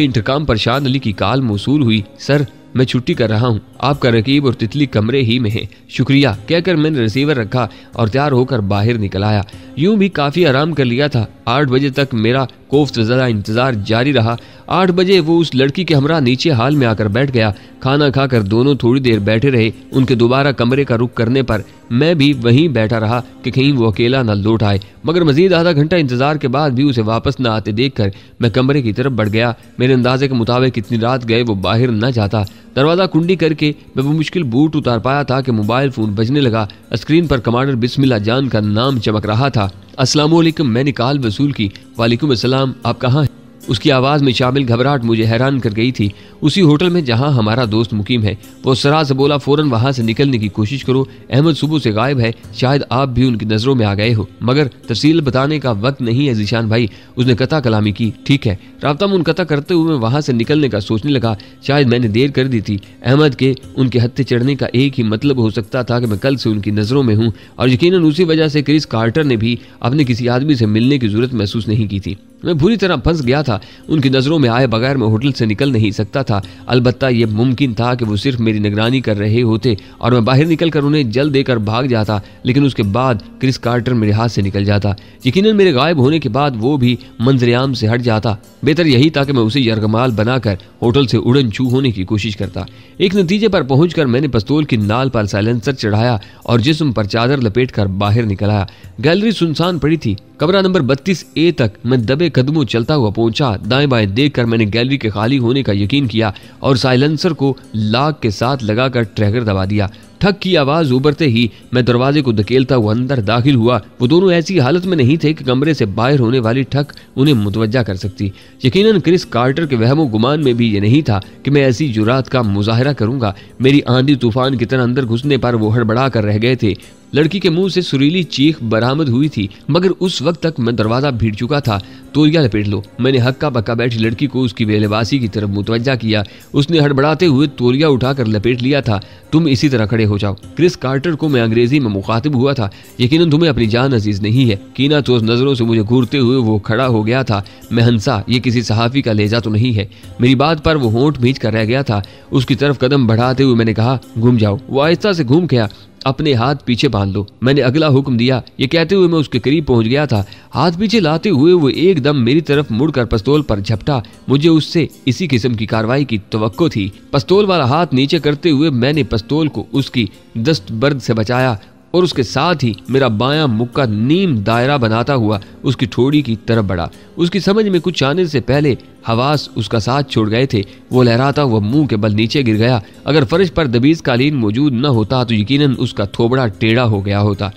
इंतकाम पर शान अली की कॉल मौसूल हुई। सर, मैं छुट्टी कर रहा हूँ, आपका रकीब और तितली कमरे ही में है। शुक्रिया कहकर मैंने रिसीवर रखा और तैयार होकर बाहर निकल आया। यूं भी काफी आराम कर लिया था। 8 बजे तक मेरा खौफजदा इंतजार जारी रहा। 8 बजे वो उस लड़की के हमरा नीचे हाल में आकर बैठ गया। खाना खाकर दोनों थोड़ी देर बैठे रहे। उनके दोबारा कमरे का रुख करने पर मैं भी वहीं बैठा रहा कि कहीं वो अकेला न लौट आए, मगर मजीद आधा घंटा इंतजार के बाद भी उसे वापस न आते देखकर मैं कमरे की तरफ बढ़ गया। मेरे अंदाजे के मुताबिक इतनी रात गए वो बाहर न जाता। दरवाजा कुंडी करके मैं वो मुश्किल बूट उतार पाया था कि मोबाइल फोन बजने लगा। स्क्रीन पर कमांडर बिस्मिल्ला जान का नाम चमक रहा था। अस्सलाम वालेकुम, मैंने कॉल वसूल की। वालेकुम अस्सलाम, आप कहाँ हैं? उसकी आवाज़ में शामिल घबराहट मुझे हैरान कर गई थी। उसी होटल में जहां हमारा दोस्त मुकीम है। वो सरा से बोला, फौरन वहां से निकलने की कोशिश करो। अहमद सुबह से गायब है, शायद आप भी उनकी नज़रों में आ गए हो, मगर तफसील बताने का वक्त नहीं है जीशान भाई। उसने कता कलामी की। ठीक है। राब्ता मुनक़ता करते हुए मैं वहां से निकलने का सोचने लगा। शायद मैंने देर कर दी थी। अहमद के उनके हत्थे चढ़ने का एक ही मतलब हो सकता था कि मैं कल से उनकी नज़रों में हूँ, और यकीनन उसी वजह से क्रिस कार्टर ने भी अपने किसी आदमी से मिलने की जरूरत महसूस नहीं की थी। मैं बुरी तरह फंस गया था। उनकी नज़रों में आए बगैर मैं होटल से निकल नहीं सकता था। अलबत्ता यह मुमकिन था कि वो सिर्फ मेरी निगरानी कर रहे होते और मैं बाहर निकलकर उन्हें जल देकर भाग जाता, लेकिन उसके बाद क्रिस कार्टर मेरे हाथ से निकल जाता। यकीनन मेरे गायब होने के बाद वो भी मंजरेआम से हट जाता। बेहतर यही था कि मैं उसे यरगमाल बनाकर होटल से उड़न छू होने की कोशिश करता। एक नतीजे पर पहुंचकर मैंने पिस्तौल की नाल पर साइलेंसर चढ़ाया और जिस्म पर चादर लपेटकर बाहर निकल आया। गैलरी सुनसान पड़ी थी। कमरा नंबर 32A तक मैं दबे कदमों चलता हुआ पहुंचा। दाएं बाएं देखकर मैंने गैलरी के खाली होने का यकीन किया और साइलेंसर को लाक के साथ लगाकर ट्रैगर दबा दिया। ठक की आवाज उभरते ही मैं दरवाजे को धकेलता हुआ अंदर दाखिल हुआ। वो दोनों ऐसी हालत में नहीं थे कि कमरे से बाहर होने वाली ठक उन्हें मुतवज्जा कर सकती। यकीनन क्रिस कार्टर के वहमो गुमान में भी ये नहीं था कि मैं ऐसी जुरात का मुजाहरा करूंगा। मेरी आंधी तूफान की तरह अंदर घुसने पर वो हड़बड़ा कर रह गए थे। लड़की के मुंह से सुरीली चीख बरामद हुई थी, मगर उस वक्त तक मैं दरवाजा भीड़ चुका था। तौलिया लपेट लो। मैंने हक्का बक्का बैठी लड़की को उसकी वेलेबासी की तरफ मुतवज्जा किया। उसने हड़बड़ाते हुए तौलिया उठाकर लपेट लिया था। तुम इसी तरह खड़े हो जाओ। क्रिस कार्टर को मैं अंग्रेजी में मुखातिब हुआ था। यकीनन तुम्हें अपनी जान अजीज नहीं है। कीना तो नजरों से मुझे घूरते हुए वो खड़ा हो गया था। मैं हंसा, ये किसी सहाफी का लहजा तो नहीं है। मेरी बात पर वो होंठ भींच कर रह गया था। उसकी तरफ कदम बढ़ाते हुए मैंने कहा, घूम जाओ। वो आहिस्ता से घूम गया। अपने हाथ पीछे बांध लो, मैंने अगला हुक्म दिया। ये कहते हुए मैं उसके करीब पहुंच गया था। हाथ पीछे लाते हुए वो एकदम मेरी तरफ मुड़कर पिस्तौल पर झपटा। मुझे उससे इसी किस्म की कार्रवाई की तवक्को थी। पिस्तौल वाला हाथ नीचे करते हुए मैंने पिस्तौल को उसकी दस्तबर्द से बचाया और उसके साथ ही मेरा बायां मुक्का नीम दायरा बनाता हुआ उसकी ठोड़ी की तरफ बढ़ा। उसकी समझ में कुछ आने से पहले हवास उसका साथ छोड़ गए थे। वो लहराता हुआ मुंह के बल नीचे गिर गया। अगर फर्श पर दबीज कालीन मौजूद न होता तो यकीनन उसका थोबड़ा टेढ़ा हो गया होता।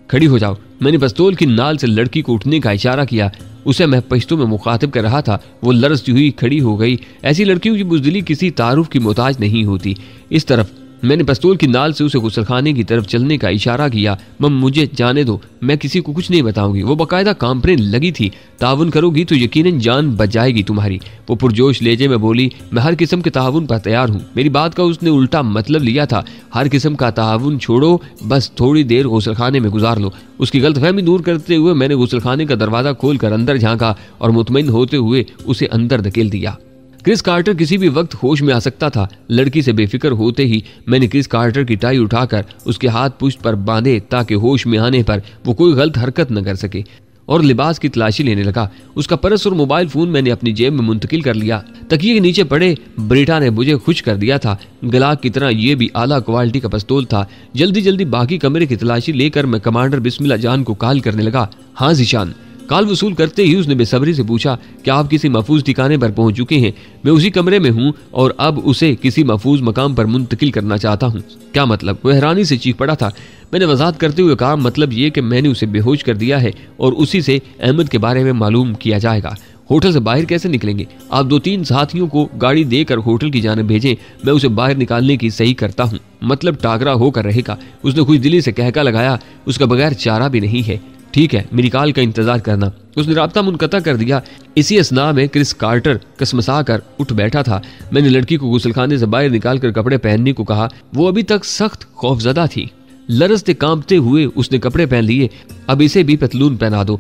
खड़ी हो जाओ। मैंने पिस्तौल की नाल से लड़की को उठने का इशारा किया। उसे मैं पश्तो में मुखातिब कर रहा था। वो लरजती हुई खड़ी हो गई। ऐसी लड़कियों की बुज़दिली किसी तारुफ की मोहताज नहीं होती। इस तरफ मैंने पिस्तौल की नाल से उसे गुस्लखाने की तरफ चलने का इशारा किया। मम, मुझे जाने दो, मैं किसी को कुछ नहीं बताऊंगी। वो बाकायदा कांपने लगी थी। ताउन करोगी तो यकीनन जान बच जाएगी तुम्हारी। वो पुरजोश लहजे में बोली, मैं हर किस्म के ताउन पर तैयार हूँ। मेरी बात का उसने उल्टा मतलब लिया था। हर किस्म का ताउन छोड़ो, बस थोड़ी देर गुस्लखाने में गुजार लो। उसकी गलतफहमी दूर करते हुए मैंने गुस्लखाने का दरवाजा खोलकर अंदर झांका और मुतमईन होते हुए उसे अंदर धकेल दिया। क्रिस कार्टर किसी भी वक्त होश में आ सकता था। लड़की से बेफिक्र होते ही मैंने क्रिस कार्टर की टाई उठाकर उसके हाथ पुश्त पर बांधे ताकि होश में आने पर वो कोई गलत हरकत न कर सके, और लिबास की तलाशी लेने लगा। उसका पर्स और मोबाइल फोन मैंने अपनी जेब में मुंतकिल कर लिया। तकिए के नीचे पड़े ब्रेटा ने मुझे खुश कर दिया था। गलाक की तरह ये भी आला क्वालिटी का पिस्तौल था। जल्दी जल्दी बाकी कमरे की तलाशी लेकर मैं कमांडर बिस्मिल्ला जान को कॉल करने लगा। हाँ जीशान। कॉल वसूल करते ही उसने बेसब्री से पूछा, क्या आप किसी महफूज ठिकाने पर पहुंच चुके हैं? मैं उसी कमरे में हूं और अब उसे किसी महफूज मकाम पर मुंतकिल करना चाहता हूं। क्या मतलब? वो हैरानी से चीख पड़ा था। मैंने वजाहत करते हुए कहा, मतलब ये कि मैंने उसे बेहोश कर दिया है और उसी से अहमद के बारे में मालूम किया जाएगा। होटल से बाहर कैसे निकलेंगे? आप 2-3 साथियों को गाड़ी देकर होटल की जानिब भेजें। मैं उसे बाहर निकालने की सही करता हूँ, मतलब टाकरा होकर रहेगा। उसने खुश दिली से कहका लगाया। उसका बगैर चारा भी नहीं है। ठीक है, मेरी कॉल का इंतजार करना। उसने राब्ता मुनक़ता कर दिया। इसी असना में क्रिस कार्टर कसमसा कर उठ बैठा था। मैंने लड़की को गुस्लखाने से बाहर निकालकर कपड़े पहनने को कहा। वो अभी तक सख्त खौफजदा थी। लरजते कांपते हुए उसने कपड़े पहन लिए। अब इसे भी पतलून पहना दो।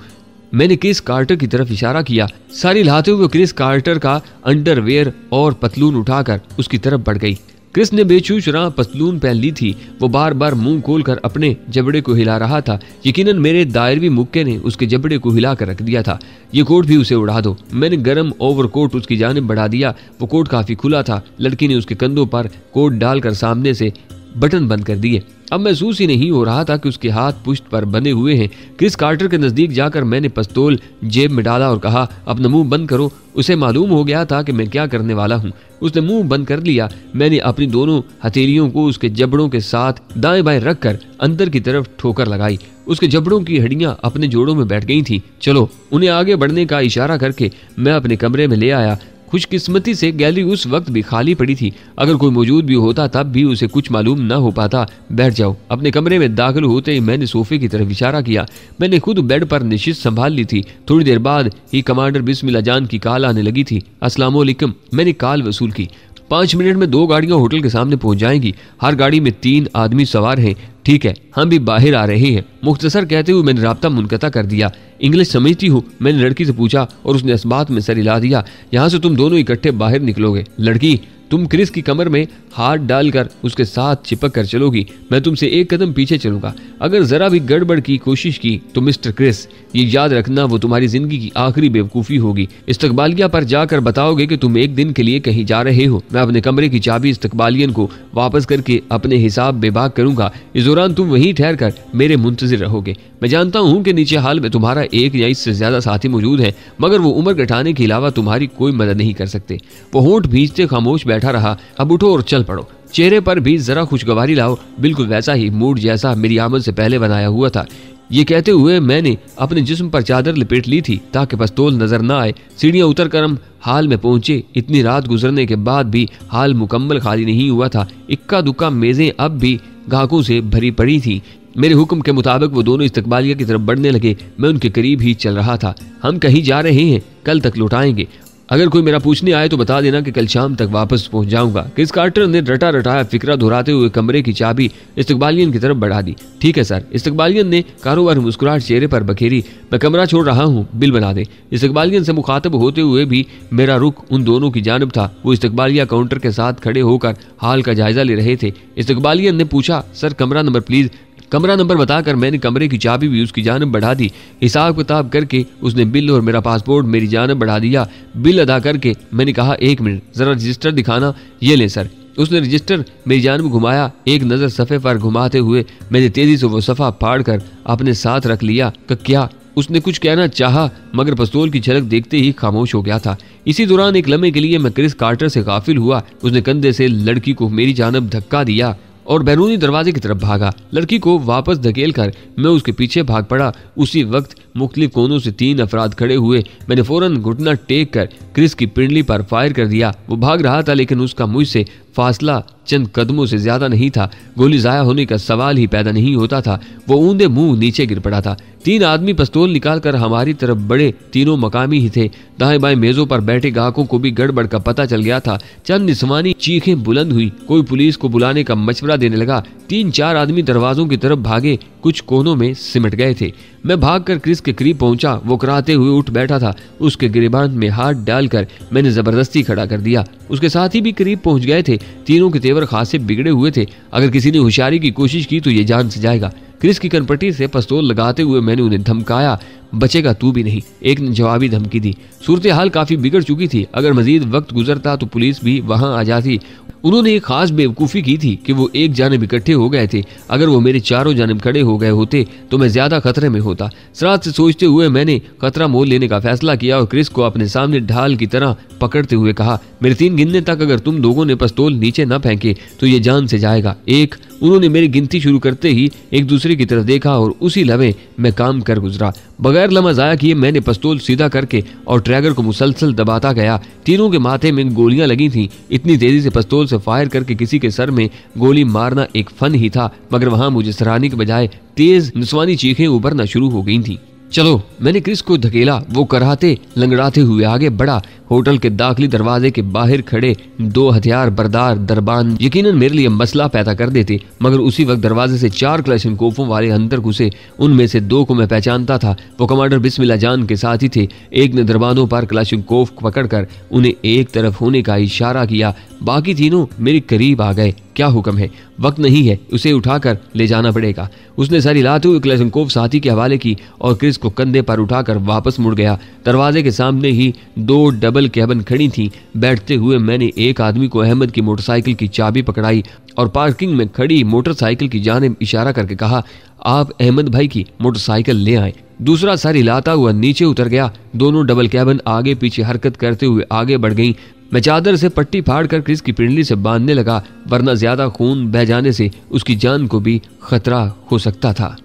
मैंने क्रिस कार्टर की तरफ इशारा किया। सारी लाते हुए क्रिस कार्टर का अंडरवेयर और पतलून उठाकर उसकी तरफ बढ़ गई। क्रिस ने बेचूशरा पतलून पहन ली थी। वो बार बार मुंह खोलकर अपने जबड़े को हिला रहा था। यकीनन मेरे दायरवी मुक्के ने उसके जबड़े को हिला कर रख दिया था। ये कोट भी उसे उड़ा दो। मैंने गर्म ओवरकोट उसकी जानिब बढ़ा दिया। वो कोट काफी खुला था। लड़की ने उसके कंधों पर कोट डालकर सामने से बटन बंद कर दिए। अब महसूस ही नहीं हो रहा था कि उसके हाथ पुश्त पर बंधे हुए हैं। क्रिस कार्टर के नजदीक जाकर मैंने पिस्तौल जेब में डाला और कहा, अपना मुंह बंद करो। उसे मालूम हो गया था कि मैं क्या करने वाला हूँ। उसने मुंह बंद कर लिया। मैंने अपनी दोनों हथेलियों को उसके जबड़ों के साथ दाएं बाएं रखकर अंदर की तरफ ठोकर लगाई। उसके जबड़ों की हड्डियां अपने जोड़ों में बैठ गई थी। चलो, उन्हें आगे बढ़ने का इशारा करके मैं अपने कमरे में ले आया। खुशकिस्मती से गैलरी उस वक्त भी खाली पड़ी थी। अगर कोई मौजूद भी होता तब भी उसे कुछ मालूम न हो पाता। बैठ जाओ। अपने कमरे में दाखिल होते ही मैंने सोफे की तरफ इशारा किया। मैंने खुद बेड पर निशित संभाल ली थी। थोड़ी देर बाद ही कमांडर बिस्मिल्लाह जान की कॉल आने लगी थी। अस्सलाम वालेकुम। मैंने कॉल वसूल की। 5 मिनट में 2 गाड़ियां होटल के सामने पहुंच जाएंगी। हर गाड़ी में 3 आदमी सवार हैं। ठीक है, हम भी बाहर आ रहे हैं। मुख्तसर कहते हुए मैंने राब्ता मुनक़ता कर दिया। इंग्लिश समझती हो? मैंने लड़की से पूछा और उसने इस बात में सर हिला दिया। यहाँ से तुम दोनों इकट्ठे बाहर निकलोगे। लड़की, तुम क्रिस की कमर में हाथ डालकर उसके साथ चिपक कर चलोगी। मैं तुमसे 1 कदम पीछे चलूंगा। अगर जरा भी गड़बड़ की कोशिश की तो मिस्टर क्रिस, ये याद रखना, वो तुम्हारी जिंदगी की आखिरी बेवकूफ़ी होगी। इस्तकबालिया पर जाकर बताओगे कि तुम 1 दिन के लिए कहीं जा रहे हो। मैं अपने कमरे की चाबी इस्तकबालियन को वापस करके अपने हिसाब बेबाक करूंगा। इस दौरान तुम वहीं ठहर कर मेरे मुंतजिर रहोगे। मैं जानता हूँ कि नीचे हाल में तुम्हारा 1 या इससे ज्यादा साथी मौजूद है, मगर वो उम्र घटाने के अलावा तुम्हारी कोई मदद नहीं कर सकते। वो होंठ भींचते खामोश बैठा रहा। अब उठो और चल पड़ो। चेहरे पर भी जरा खुशगवारी लाओ। बिल्कुल वैसा ही मूड जैसा मेरी आमद से पहले बनाया हुआ था। ये कहते हुए मैंने अपने जिस्म पर चादर लपेट ली थी ताकि पिस्तौल नजर न आए। सीढ़ियां उतरकर हम हाल में पहुंचे। इतनी रात गुजरने के बाद भी हाल मुकम्मल खाली नहीं हुआ था। इक्का दुक्का मेजें अब भी ग्राहकों से भरी पड़ी थी। मेरे हुक्म के मुताबिक वो दोनों इस्तकबालिया की तरफ बढ़ने लगे। मैं उनके करीब ही चल रहा था। हम कहीं जा रहे हैं, कल तक लौटाएंगे। अगर कोई मेरा पूछने आए तो बता देना कि कल शाम तक वापस पहुंच जाऊंगा। क्रिस कार्टर ने रटा रटाया फिक्रा दोहराते हुए कमरे की चाबी इस्तकबालियन की तरफ बढ़ा दी। ठीक है सर। इस्तकबालियन ने कारोबार मुस्कुराहट चेहरे पर बखेरी। मैं कमरा छोड़ रहा हूँ, बिल बना दे। इस्तकबालियन से मुखातब होते हुए भी मेरा रुख उन दोनों की जानिब था। वो इस्तकबालिया काउंटर के साथ खड़े होकर हाल का जायजा ले रहे थे। इस्तकबालियन ने पूछा, सर कमरा नंबर प्लीज। कमरा नंबर बताकर मैंने कमरे की चाबी भी उसकी जानिब बढ़ा दी। हिसाब किताब करके उसने बिल और मेरा पासपोर्ट मेरी जानिब बढ़ा दिया। बिल अदा करके मैंने कहा, 1 मिनट, जरा रजिस्टर दिखाना। ये ले सर। उसने रजिस्टर मेरी जानिब घुमाया। एक नज़र सफ़े पर घुमाते हुए मैंने तेजी से वो सफ़ा फाड़ कर अपने साथ रख लिया। क्या? उसने कुछ कहना चाहा मगर पिस्तौल की झलक देखते ही खामोश हो गया था। इसी दौरान एक लम्हे के लिए मैं क्रिस कार्टर से गाफिल हुआ। उसने कंधे से लड़की को मेरी जानिब धक्का दिया और बैरूनी दरवाजे की तरफ भागा। लड़की को वापस धकेल कर मैं उसके पीछे भाग पड़ा। उसी वक्त मुख्तलिफ कोनों से 3 अफराद खड़े हुए। मैंने फौरन घुटना टेक कर क्रिस की पिंडली पर फायर कर दिया। वो भाग रहा था लेकिन उसका मुझसे फासला चंद कदमों से ज्यादा नहीं था। गोली जाया होने का सवाल ही पैदा नहीं होता था। वो ऊंधे मुंह नीचे गिर पड़ा था। 3 आदमी पिस्तौल निकालकर हमारी तरफ बढ़े। तीनों मकामी ही थे। दाएं बाएं मेजों पर बैठे ग्राहकों को भी गड़बड़ का पता चल गया था। चंद निस्वानी चीखें बुलंद हुई। कोई पुलिस को बुलाने का मशवरा देने लगा। 3-4 आदमी दरवाजों की तरफ भागे। कुछ कोनों में सिमट गए थे। मैं भागकर क्रिस के करीब पहुंचा। वो कराते हुए उठ बैठा था। उसके गिरबान में हाथ डालकर मैंने जबरदस्ती खड़ा कर दिया। उसके साथी भी करीब पहुंच गए थे। तीनों के तेवर खासे बिगड़े हुए थे। अगर किसी ने होशियारी की कोशिश की तो ये जान से जाएगा। क्रिस की कनपट्टी से पिस्तौल लगाते हुए मैंने उन्हें धमकाया, बचेगा तू भी नहीं। एक ने जवाबी धमकी दी। सूरत हाल काफी बिगड़ चुकी थी। अगर मजीद वक्त गुजरता तो पुलिस भी वहां आ जाती। उन्होंने एक खास बेवकूफ़ी की थी कि वो एक जानिब इकट्ठे हो गए थे। अगर वो मेरे चारों जानिब खड़े हो गए होते तो मैं ज्यादा खतरे में होता। रात से सोचते हुए मैंने खतरा मोल लेने का फैसला किया और क्रिस को अपने सामने ढाल की तरह पकड़ते हुए कहा, मेरे 3 गिनने तक अगर तुम लोगों ने पिस्तौल नीचे न फेंके तो ये जान से जाएगा। 1। उन्होंने मेरी गिनती शुरू करते ही एक दूसरे की तरफ देखा और उसी लम्हे मैं काम कर गुजरा। बगैर लम्हा जाया किए मैंने पिस्तौल सीधा करके और ट्रैगर को मुसलसल दबाता गया। तीनों के माथे में गोलियां लगी थीं। इतनी तेजी से पिस्तौल से फायर करके किसी के सर में गोली मारना एक फन ही था, मगर वहां मुझे सराहने के बजाय तेज निस्वानी चीखें उभरना शुरू हो गई थीं। चलो, मैंने क्रिस को धकेला। वो कराहते लंगड़ाते हुए आगे बढ़ा। होटल के दाखिली दरवाजे के बाहर खड़े 2 हथियार बरदार दरबान यकीनन मेरे लिए मसला पैदा कर देते, मगर उसी वक्त दरवाजे से 4 क्लैशनकोफों वाले अंदर घुसे। उनमें से 2 को मैं पहचानता था। वो कमांडर बिस्मिल्लाह जान के साथ ही थे। एक ने दरबानों पर क्लैशनकोफ पकड़कर उन्हें एक तरफ होने का इशारा किया। बाकी तीनों मेरे करीब आ गए। क्या हुक्म है? वक्त नहीं है, उसे उठाकर ले जाना पड़ेगा। उसने सारी लाते हुए क्लेशंकोव साथी के हवाले की और क्रिस को कंधे पर उठाकर वापस मुड़ गया। दरवाजे के सामने ही 2 डबल कैबिन खड़ी थी। बैठते हुए मैंने एक आदमी को अहमद की मोटरसाइकिल की चाबी पकड़ाई और पार्किंग में खड़ी मोटरसाइकिल की जानिब इशारा करके कहा, आप अहमद भाई की मोटरसाइकिल ले आए। दूसरा सारी लाता हुआ नीचे उतर गया। दोनों डबल कैबिन आगे पीछे हरकत करते हुए आगे बढ़ गईं। मैं चादर से पट्टी फाड़कर क्रिस की पिंडली से बांधने लगा, वरना ज्यादा खून बह जाने से उसकी जान को भी खतरा हो सकता था।